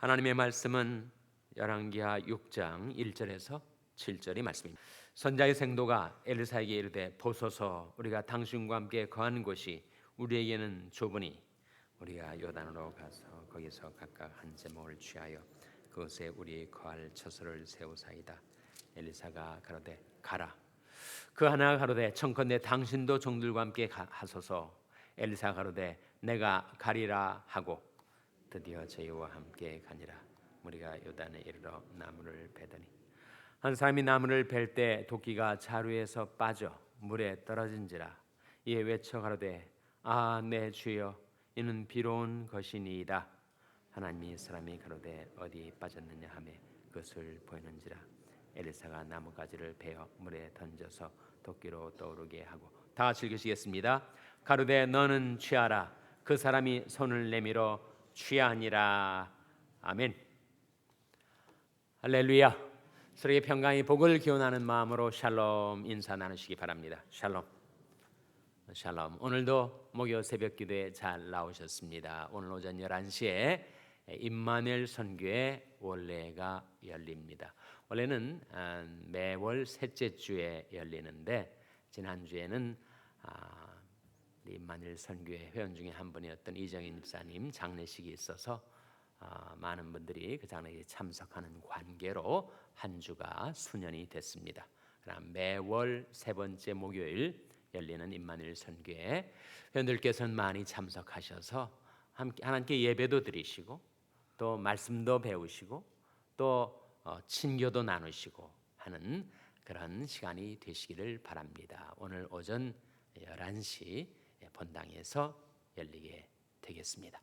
하나님의 말씀은 열왕기하 6장 1절에서 7절의 말씀입니다. 선자의 생도가 엘리사에게 이르되 보소서 우리가 당신과 함께 거한 곳이 우리에게는 좁으니 우리가 요단으로 가서 거기서 각각 한 제목을 취하여 그곳에 우리 거할 처소를 세우사이다. 엘리사가 가로되 가라. 그 하나가 가로되 청컨대 당신도 종들과 함께 하소서. 엘리사가 가로되 내가 가리라 하고 드디어 저희와 함께 가니라. 우리가 요단에 이르러 나무를 베더니 한 사람이 나무를 벨 때 도끼가 자루에서 빠져 물에 떨어진지라. 이에 외쳐 가로되 아 내 주여 이는 비로운 것이니이다. 하나님이 사람이 가로되 어디 빠졌느냐 하매 그것을 보이는지라. 엘리사가 나무가지를 베어 물에 던져서 도끼로 떠오르게 하고 다 같이 읽으시겠습니다. 가로되 너는 취하라. 그 사람이 손을 내밀어 취하니라. 아멘. 할렐루야. 서로에게 평강의 복을 기원하는 마음으로 샬롬 인사 나누시기 바랍니다. 샬롬. 샬롬. 오늘도 목요 새벽 기도에 잘 나오셨습니다. 오늘 오전 11시에 임마누엘 선교회 원래가 열립니다. 원래는 매월 셋째 주에 열리는데 지난주에는 임마누엘 선교회 회원 중에 한 분이었던 이정인 집사님 장례식이 있어서 많은 분들이 그 장례에 참석하는 관계로 한 주가 수년이 됐습니다. 그럼 매월 세 번째 목요일 열리는 임마누엘 선교회 회원들께서는 많이 참석하셔서 하나님께 예배도 드리시고 또 말씀도 배우시고 또 친교도 나누시고 하는 그런 시간이 되시기를 바랍니다. 오늘 오전 11시 본당에서 열리게 되겠습니다.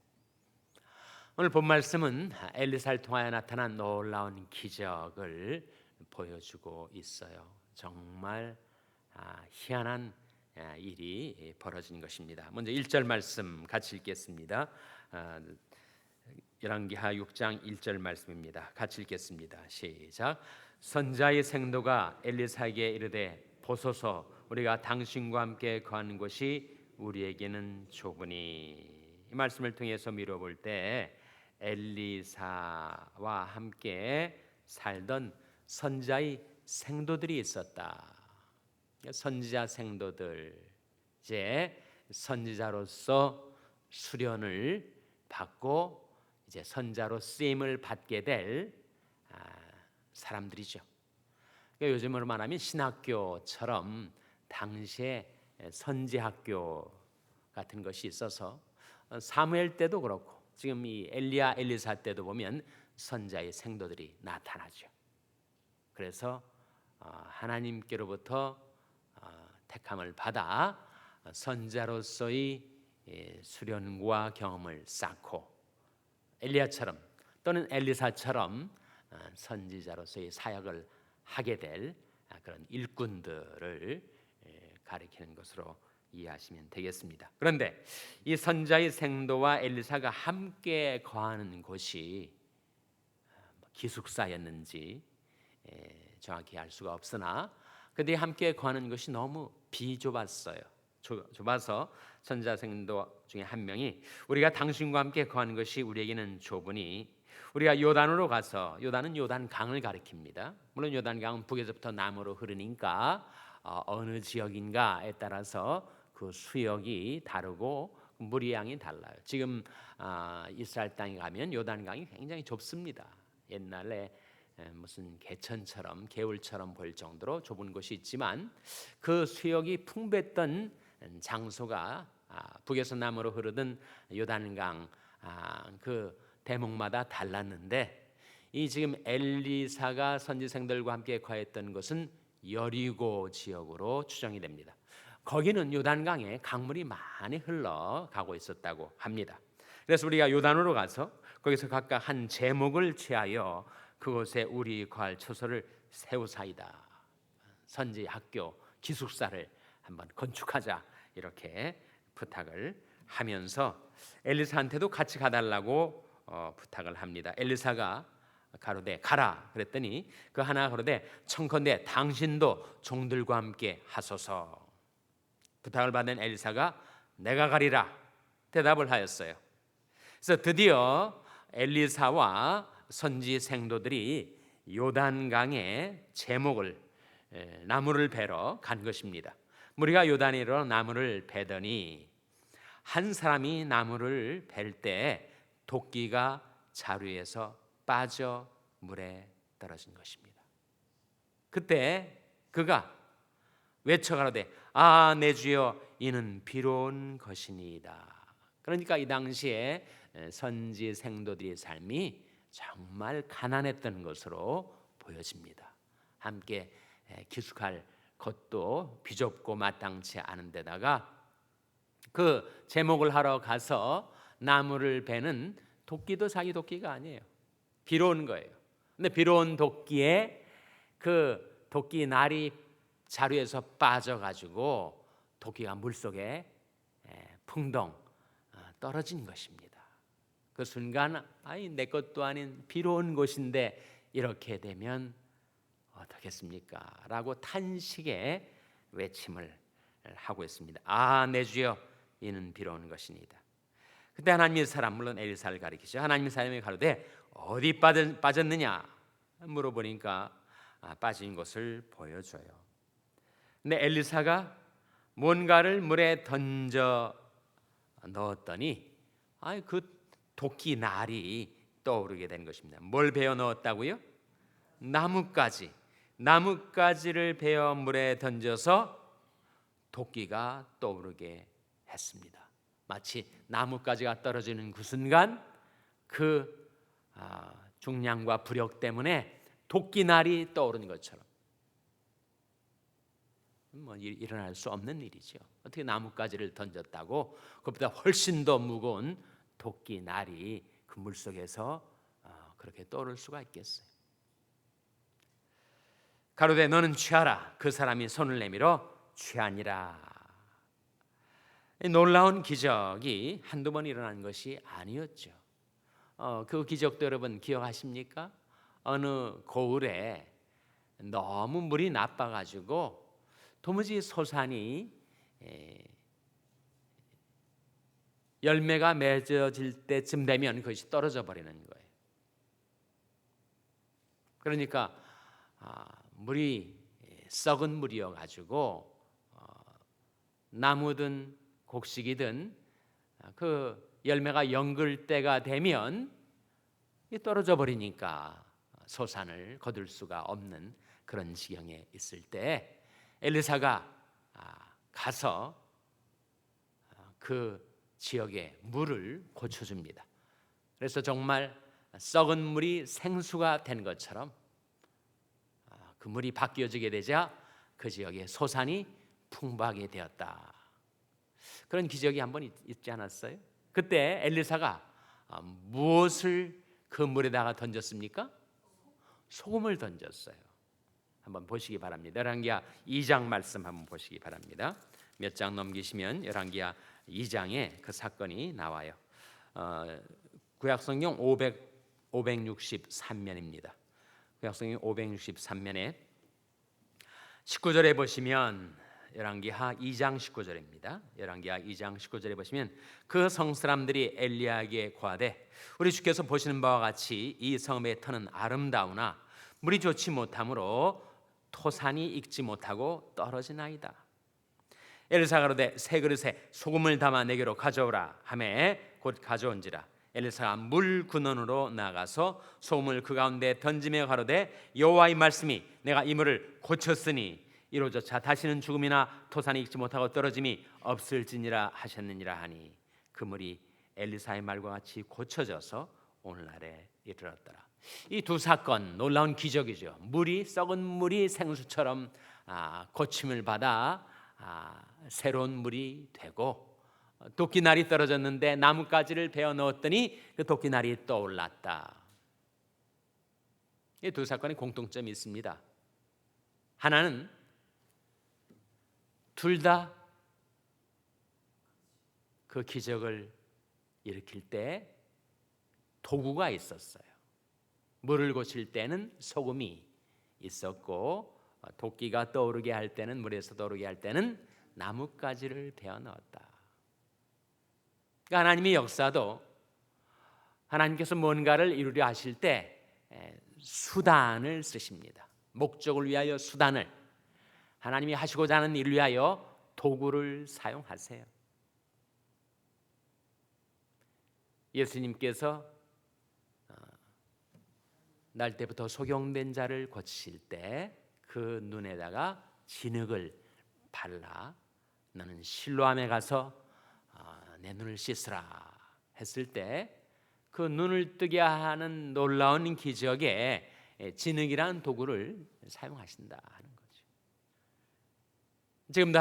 오늘 본 말씀은 엘리사를 통하여 나타난 놀라운 기적을 보여주고 있어요. 정말 희한한 일이 벌어진 것입니다. 먼저 1절 말씀 같이 읽겠습니다. 열왕기하 6장 1절 말씀입니다. 같이 읽겠습니다. 시작. 선자의 생도가 엘리사에게 이르되 보소서 우리가 당신과 함께 거한 곳이 우리에게는 좁으니. 이 말씀을 통해서 미뤄볼 때 엘리사와 함께 살던 선자의 생도들이 있었다. 선지자 생도들 이제 선지자로서 수련을 받고 이제 선자로 쓰임을 받게 될 사람들이죠. 그러니까 요즘으로 말하면 신학교처럼 당시에 선지학교 같은 것이 있어서 사무엘 때도 그렇고 지금 이 엘리야 엘리사 때도 보면 선자의 생도들이 나타나죠. 그래서 하나님께로부터 택함을 받아 선자로서의 수련과 경험을 쌓고 엘리야처럼 또는 엘리사처럼 선지자로서의 사역을 하게 될 그런 일꾼들을 가리키는 것으로 이해하시면 되겠습니다. 그런데 이 선자의 생도와 엘리사가 함께 거하는 곳이 기숙사였는지 정확히 알 수가 없으나 그들이 함께 거하는 것이 너무 비좁았어요. 좁아서 선자 생도 중에 한 명이 우리가 당신과 함께 거하는 것이 우리에게는 좁으니 우리가 요단으로 가서, 요단은 요단강을 가리킵니다. 물론 요단강은 북에서부터 남으로 흐르니까 어느 지역인가에 따라서 그 수역이 다르고 물의 양이 달라요. 지금 이스라엘 땅에 가면 요단강이 굉장히 좁습니다. 옛날에 무슨 개천처럼 개울처럼 보일 정도로 좁은 곳이 있지만 그 수역이 풍부했던 장소가 북에서 남으로 흐르던 요단강 그 대목마다 달랐는데 이 지금 엘리사가 선지생들과 함께 거했던 것은 여리고 지역으로 추정이 됩니다. 거기는 요단강에 강물이 많이 흘러가고 있었다고 합니다. 그래서 우리가 요단으로 가서 거기서 각각 한 제목을 취하여 그곳에 우리 거할 처소를 세우사이다. 선지 학교 기숙사를 한번 건축하자 이렇게 부탁을 하면서 엘리사한테도 같이 가달라고 부탁을 합니다. 엘리사가 가로되 가라 그랬더니 그 하나 가로되 청컨대 당신도 종들과 함께 하소서. 부탁을 받은 엘리사가 내가 가리라 대답을 하였어요. 그래서 드디어 엘리사와 선지 생도들이 요단강에 제목을 나무를 베러 간 것입니다. 무리가 요단으로 나무를 베더니 한 사람이 나무를 벨 때 도끼가 자루에서 빠져 물에 떨어진 것입니다. 그때 그가 외쳐가로되 아 내 주여 이는 비로운 것이니이다. 그러니까 이 당시에 선지 생도들의 삶이 정말 가난했던 것으로 보여집니다. 함께 기숙할 것도 비좁고 마땅치 않은 데다가 그 제목을 하러 가서 나무를 베는 도끼도 자기 도끼가 아니에요. 비로운 거예요. 근데 비로운 도끼에 그 도끼 날이 자루에서 빠져가지고 도끼가 물속에 풍덩 떨어진 것입니다. 그 순간 아이 내 것도 아닌 비로운 곳인데 이렇게 되면 어떻겠습니까? 라고 탄식의 외침을 하고 있습니다. 아 내 주여 이는 비로운 것이니이다. 그때 하나님의 사람, 물론 엘리사를 가리키죠. 하나님의 사람이 가로되 어디 빠졌느냐 물어보니까 빠진 것을 보여줘요. 근데 엘리사가 뭔가를 물에 던져 넣었더니 그 도끼 날이 떠오르게 된 것입니다. 뭘 베어 넣었다고요? 나뭇가지를 베어 물에 던져서 도끼가 떠오르게 했습니다. 마치 나뭇가지가 떨어지는 그 순간 그 중량과 부력 때문에 도끼 날이 떠오르는 것처럼 일어날 수 없는 일이죠. 어떻게 나뭇가지를 던졌다고 그것보다 훨씬 더 무거운 도끼 날이 그 물속에서 그렇게 떠오를 수가 있겠어요? 가로되 너는 취하라. 그 사람이 손을 내밀어 취하니라. 놀라운 기적이 한두 번 일어난 것이 아니었죠. 그 기적도 여러분 기억하십니까? 어느 고을에 너무 물이 나빠가지고 도무지 소산이 열매가 맺어질 때쯤 되면 그것이 떨어져 버리는 거예요. 그러니까 물이 썩은 물이어가지고 나무든 곡식이든 그 열매가 연글 때가 되면 떨어져 버리니까 소산을 거둘 수가 없는 그런 지경에 있을 때 엘리사가 가서 그 지역의 물을 고쳐줍니다. 그래서 정말 썩은 물이 생수가 된 것처럼 그 물이 바뀌어지게 되자 그 지역의 소산이 풍부하게 되었다. 그런 기적이 한번 있지 않았어요? 그때 엘리사가 무엇을 그 물에다가 던졌습니까? 소금을 던졌어요. 한번 보시기 바랍니다. 열왕기하 2장 말씀 한번 보시기 바랍니다. 몇 장 넘기시면 열왕기하 2장에 그 사건이 나와요. 구약성경 563면입니다. 구약성경 563면에 19절에 보시면 열왕기하 2장 19절입니다. 열왕기하 2장 19절에 보시면 그 성사람들이 엘리야에게 고하되 우리 주께서 보시는 바와 같이 이 성의 터는 아름다우나 물이 좋지 못하므로 토산이 익지 못하고 떨어지나이다. 엘리사가 가로되 새 그릇에 소금을 담아 내게로 가져오라 하매 곧 가져온지라. 엘리사가 물 근원으로 나가서 소금을 그 가운데 던지며 가로되 여호와의 말씀이 내가 이 물을 고쳤으니 이로조차 다시는 죽음이나 토산이 익지 못하고 떨어짐이 없을지니라 하셨느니라 하니 그 물이 엘리사의 말과 같이 고쳐져서 오늘날에 이르렀더라. 이 두 사건 놀라운 기적이죠. 썩은 물이 생수처럼 고침을 받아 새로운 물이 되고 도끼날이 떨어졌는데 나뭇가지를 베어 넣었더니 그 도끼날이 떠올랐다. 이 두 사건의 공통점이 있습니다. 하나는 둘 다 그 기적을 일으킬 때 도구가 있었어요. 물을 고칠 때는 소금이 있었고 도끼가 떠오르게 할 때는 물에서 떠오르게 할 때는 나뭇가지를 베어 넣었다. 그러니까 하나님의 역사도 하나님께서 뭔가를 이루려 하실 때 수단을 쓰십니다. 목적을 위하여 수단을, 하나님이 하시고자 하는 일을 위하여 도구를 사용하세요. 예수님께서 날 때부터 소경된 자를 고치실 때 그 눈에다가 진흙을 발라 너는 실로암에 가서 내 눈을 씻으라 했을 때 그 눈을 뜨게 하는 놀라운 기적에 진흙이라는 도구를 사용하신다 하는 거죠. 지금도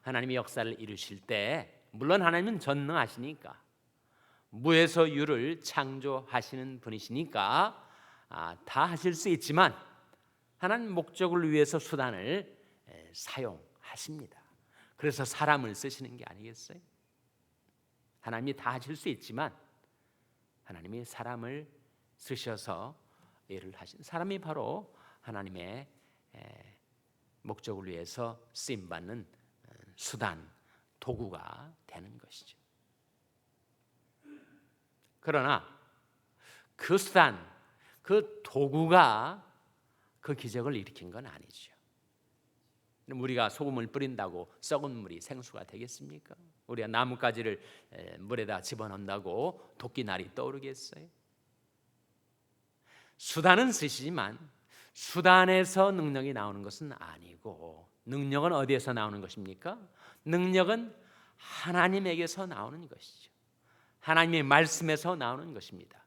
하나님이 역사를 이루실 때, 물론 하나님은 전능하시니까, 무에서 유를 창조하시는 분이시니까 다 하실 수 있지만 하나님 목적을 위해서 수단을 사용하십니다. 그래서 사람을 쓰시는 게 아니겠어요? 하나님이 다 하실 수 있지만 하나님이 사람을 쓰셔서 일을 하신 사람이 바로 하나님의 목적을 위해서 쓰임받는 수단, 도구가 되는 것이죠. 그러나 그 수단, 그 도구가 그 기적을 일으킨 건 아니죠. 우리가 소금을 뿌린다고 썩은 물이 생수가 되겠습니까? 우리가 나뭇가지를 물에다 집어넣는다고 도끼날이 떠오르겠어요? 수단은 쓰시지만 수단에서 능력이 나오는 것은 아니고, 능력은 어디에서 나오는 것입니까? 능력은 하나님에게서 나오는 것이죠. 하나님의 말씀에서 나오는 것입니다.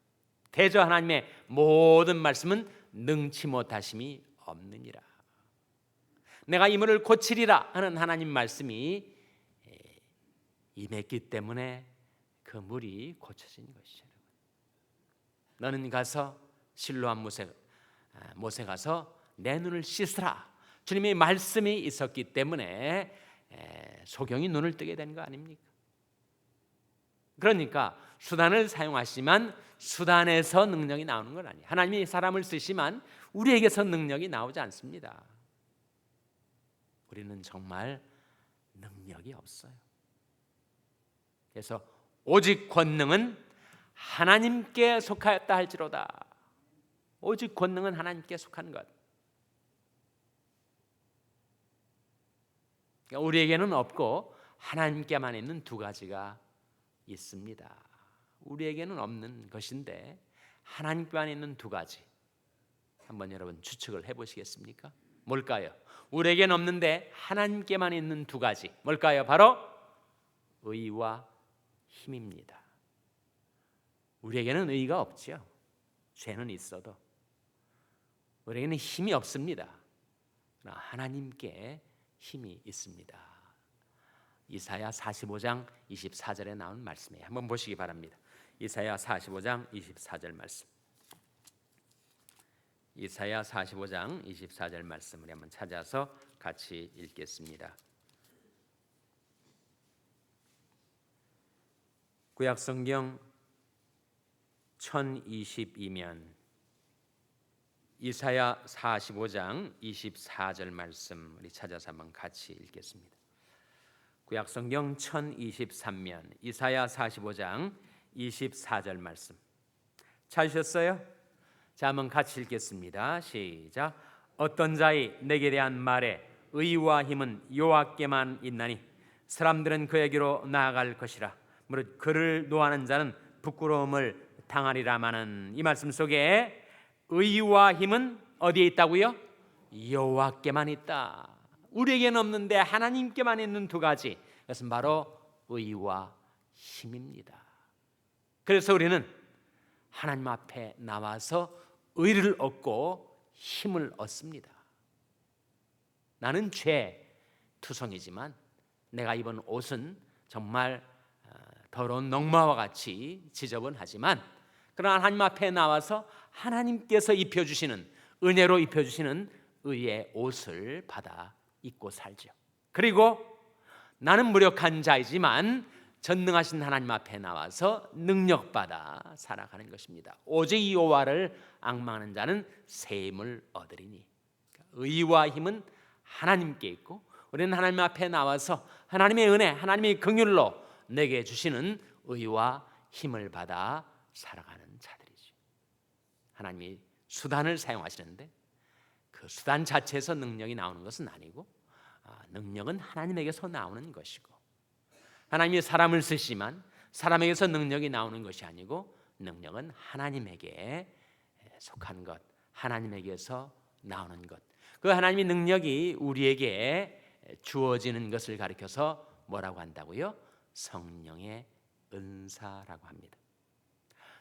대저 하나님의 모든 말씀은 능치 못하심이 없느니라. 내가 이 물을 고치리라 하는 하나님 말씀이 임했기 때문에 그 물이 고쳐진 것이죠. 너는 가서 실로암 못에 가서 내 눈을 씻으라. 주님의 말씀이 있었기 때문에 소경이 눈을 뜨게 된 거 아닙니까? 그러니까 수단을 사용하시지만 수단에서 능력이 나오는 건 아니에요. 하나님이 사람을 쓰시지만 우리에게서 능력이 나오지 않습니다. 우리는 정말 능력이 없어요. 그래서 오직 권능은 하나님께 속하였다 할지로다. 오직 권능은 하나님께 속한 것. 그러니까 우리에게는 없고 하나님께만 있는 두 가지가 있습니다. 우리에게는 없는 것인데 하나님께만 있는 두 가지. 한번 여러분 추측을 해보시겠습니까? 뭘까요? 우리에게는 없는데 하나님께만 있는 두 가지. 뭘까요? 바로 의와 힘입니다. 우리에게는 의가 없죠. 죄는 있어도 우리에게는 힘이 없습니다. 그러나 하나님께 힘이 있습니다. 이사야 45장 24절에 나온 말씀이에요. 한번 보시기 바랍니다. 이사야 45장 24절 말씀. 이사야 45장 24절 말씀을 한번 찾아서 같이 읽겠습니다. 구약성경 1022면 이사야 45장 24절 말씀 우리 찾아서 한번 같이 읽겠습니다. 구약성경 1023면 이사야 45장 24절 말씀 찾으셨어요? 자, 한번 같이 읽겠습니다. 시작. 어떤 자의 내게 대한 말에 의와 힘은 여호와께만 있나니 사람들은 그에게로 나아갈 것이라. 무릇 그를 노하는 자는 부끄러움을 당하리라마는. 이 말씀 속에 의와 힘은 어디에 있다고요? 여호와께만 있다. 우리에게는 없는데 하나님께만 있는 두 가지. 그것은 바로 의와 힘입니다. 그래서 우리는 하나님 앞에 나와서 의를 얻고 힘을 얻습니다. 나는 죄투성이지만 내가 입은 옷은 정말 더러운 농마와 같이 지저분하지만, 그러나 하나님 앞에 나와서 하나님께서 입혀주시는, 은혜로 입혀주시는 의의 옷을 받아 입고 살죠. 그리고 나는 무력한 자이지만 전능하신 하나님 앞에 나와서 능력받아 살아가는 것입니다. 오직 여호와를 앙망하는 자는 새 힘을 얻으리니. 의와 힘은 하나님께 있고 우리는 하나님 앞에 나와서 하나님의 은혜, 하나님의 긍휼로 내게 주시는 의와 힘을 받아 살아가는 자들이죠. 하나님이 수단을 사용하시는데 그 수단 자체에서 능력이 나오는 것은 아니고 능력은 하나님에게서 나오는 것이고, 하나님이 사람을 쓰시지만 사람에게서 능력이 나오는 것이 아니고 능력은 하나님에게 속한 것, 하나님에게서 나오는 것. 그 하나님의 능력이 우리에게 주어지는 것을 가리켜서 뭐라고 한다고요? 성령의 은사라고 합니다.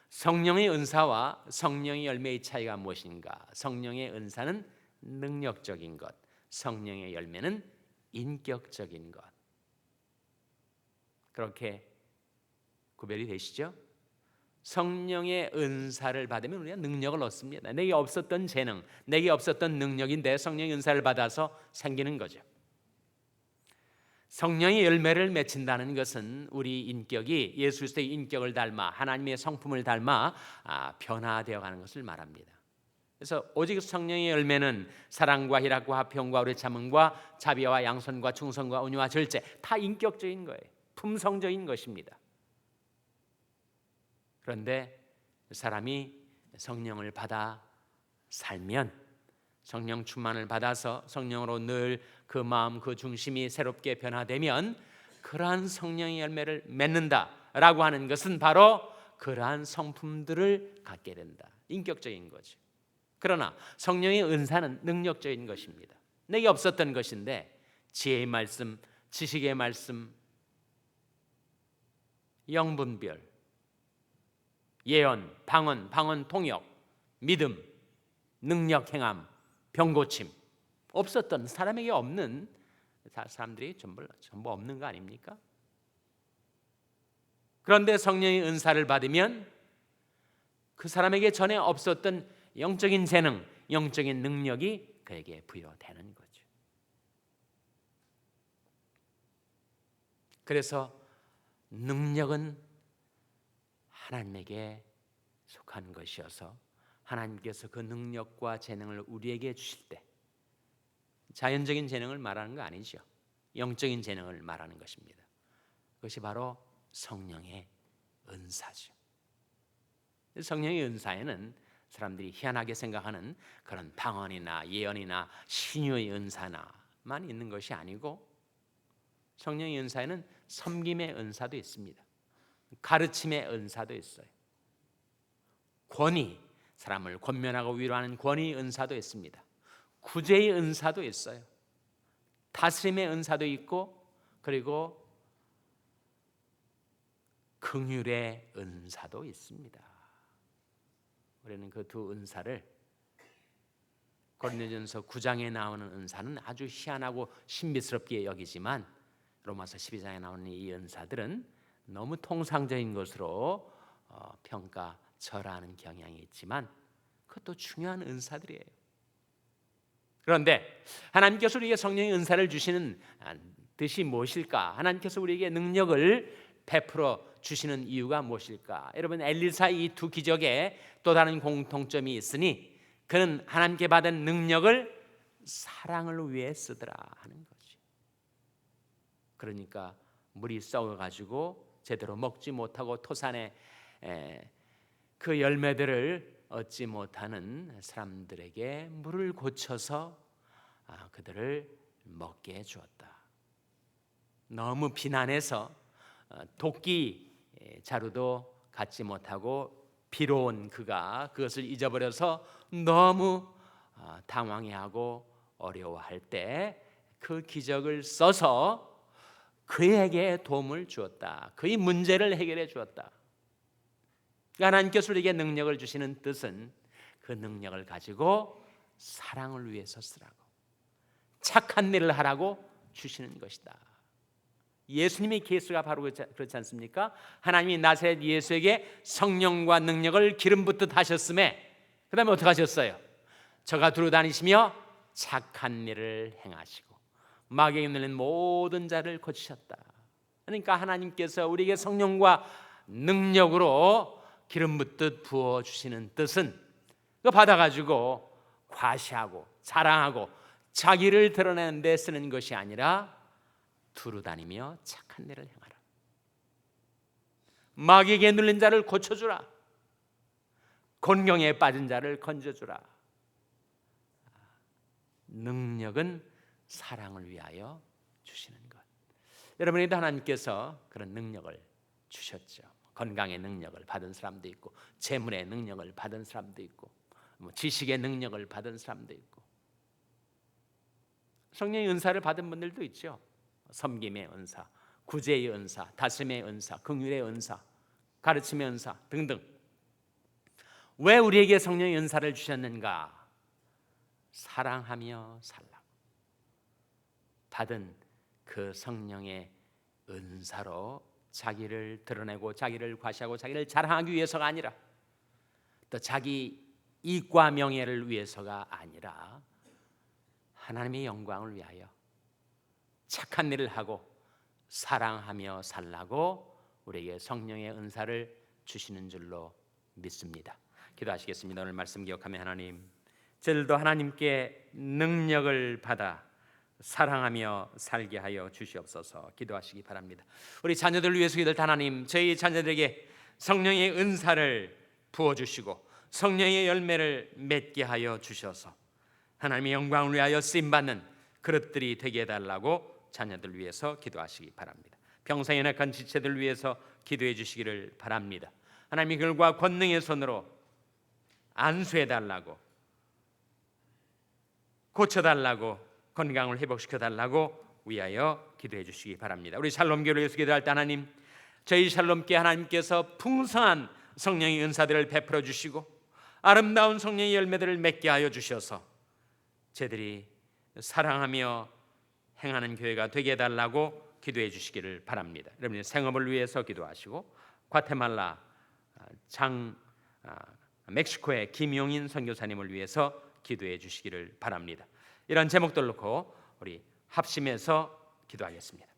성령의 은사와 성령의 열매의 차이가 무엇인가? 성령의 은사는 능력적인 것, 성령의 열매는 인격적인 것. 그렇게 구별이 되시죠? 성령의 은사를 받으면 우리가 능력을 얻습니다. 내게 없었던 재능, 내게 없었던 능력인데 성령의 은사를 받아서 생기는 거죠. 성령의 열매를 맺힌다는 것은 우리 인격이 예수 그리스도의 인격을 닮아 하나님의 성품을 닮아 변화되어 가는 것을 말합니다. 그래서 오직 성령의 열매는 사랑과 희락과 화평과 오래 참음과 자비와 양선과 충성과 온유와 절제, 다 인격적인 거예요. 품성적인 것입니다. 그런데 사람이 성령을 받아 살면, 성령 충만을 받아서 성령으로 늘 그 마음, 그 중심이 새롭게 변화되면 그러한 성령의 열매를 맺는다라고 하는 것은 바로 그러한 성품들을 갖게 된다. 인격적인 거죠. 그러나 성령의 은사는 능력적인 것입니다. 내게 없었던 것인데 지혜의 말씀, 지식의 말씀, 영분별, 예언, 방언 통역, 믿음, 능력 행함, 병고침, 없었던, 사람에게 없는, 사람들이 전부 없는 거 아닙니까? 그런데 성령의 은사를 받으면 그 사람에게 전에 없었던 영적인 재능, 영적인 능력이 그에게 부여되는 거죠. 그래서 능력은 하나님에게 속한 것이어서 하나님께서 그 능력과 재능을 우리에게 주실 때, 자연적인 재능을 말하는 거 아니죠. 영적인 재능을 말하는 것입니다. 그것이 바로 성령의 은사죠. 성령의 은사에는 사람들이 희한하게 생각하는 그런 방언이나 예언이나 신유의 은사나만 있는 것이 아니고, 성령의 은사에는 섬김의 은사도 있습니다. 가르침의 은사도 있어요. 권위, 사람을 권면하고 위로하는 권위의 은사도 있습니다. 구제의 은사도 있어요. 다스림의 은사도 있고, 그리고 긍휼의 은사도 있습니다. 우리는 그 두 은사를 고린도전서 9장에 나오는 은사는 아주 희한하고 신비스럽게 여기지만 로마서 12장에 나오는 이 은사들은 너무 통상적인 것으로 평가절하하는 경향이 있지만 그것도 중요한 은사들이에요. 그런데 하나님께서 우리에게 성령의 은사를 주시는 뜻이 무엇일까? 하나님께서 우리에게 능력을 베풀어 주시는 이유가 무엇일까? 여러분, 엘리사의 이 두 기적에 또 다른 공통점이 있으니 그는 하나님께 받은 능력을 사랑을 위해 쓰더라 하는 거지. 그러니까 물이 썩어가지고 제대로 먹지 못하고 토산에 그 열매들을 얻지 못하는 사람들에게 물을 고쳐서 그들을 먹게 해주었다. 너무 비난해서 도끼 자루도 갖지 못하고 비로운 그가 그것을 잊어버려서 너무 당황해하고 어려워할 때 그 기적을 써서 그에게 도움을 주었다. 그의 문제를 해결해 주었다. 하나님께서 우리에게 능력을 주시는 뜻은 그 능력을 가지고 사랑을 위해서 쓰라고, 착한 일을 하라고 주시는 것이다. 예수님의 케이스가 바로 그렇지 않습니까? 하나님이 나사렛 예수에게 성령과 능력을 기름 붓듯 하셨음에 그 다음에 어떻게 하셨어요? 저가 두루 다니시며 착한 일을 행하시고 마귀에 눌린 모든 자를 고치셨다. 그러니까 하나님께서 우리에게 성령과 능력으로 기름 붓듯 부어주시는 뜻은 그거 받아가지고 과시하고 자랑하고 자기를 드러내는 데 쓰는 것이 아니라 두루 다니며 착한 일을 행하라. 마귀에게 눌린 자를 고쳐주라. 곤경에 빠진 자를 건져주라. 능력은 사랑을 위하여 주시는 것. 여러분에게도 하나님께서 그런 능력을 주셨죠. 건강의 능력을 받은 사람도 있고, 재물의 능력을 받은 사람도 있고, 지식의 능력을 받은 사람도 있고, 성령의 은사를 받은 분들도 있죠. 섬김의 은사, 구제의 은사, 다스림의 은사, 긍휼의 은사, 가르침의 은사 등등. 왜 우리에게 성령의 은사를 주셨는가? 사랑하며 살라고. 받은 그 성령의 은사로 자기를 드러내고 자기를 과시하고 자기를 자랑하기 위해서가 아니라, 또 자기 이익과 명예를 위해서가 아니라 하나님의 영광을 위하여 착한 일을 하고 사랑하며 살라고 우리에게 성령의 은사를 주시는 줄로 믿습니다. 기도하시겠습니다. 오늘 말씀 기억하며 하나님, 저들도 하나님께 능력을 받아 사랑하며 살게 하여 주시옵소서. 기도하시기 바랍니다. 우리 자녀들을 위해서 기도할 때 하나님, 저희 자녀들에게 성령의 은사를 부어주시고 성령의 열매를 맺게 하여 주셔서 하나님의 영광을 위하여 쓰임받는 그릇들이 되게 해달라고 자녀들 위해서 기도하시기 바랍니다. 평생 연약한 지체들 위해서 기도해 주시기를 바랍니다. 하나님의 글과 권능의 손으로 안수해달라고, 고쳐달라고, 건강을 회복시켜달라고 위하여 기도해 주시기 바랍니다. 우리 샬롬교회를 위해서 기도할 때 하나님, 저희 샬롬교회 하나님께서 풍성한 성령의 은사들을 베풀어 주시고 아름다운 성령의 열매들을 맺게 하여 주셔서 저희들이 사랑하며 행하는 교회가 되게 해달라고 기도해 주시기를 바랍니다. 여러분의 생업을 위해서 기도하시고, 과테말라 멕시코의 김용인 선교사님을 위해서 기도해 주시기를 바랍니다. 이런 제목들 놓고 우리 합심해서 기도하겠습니다.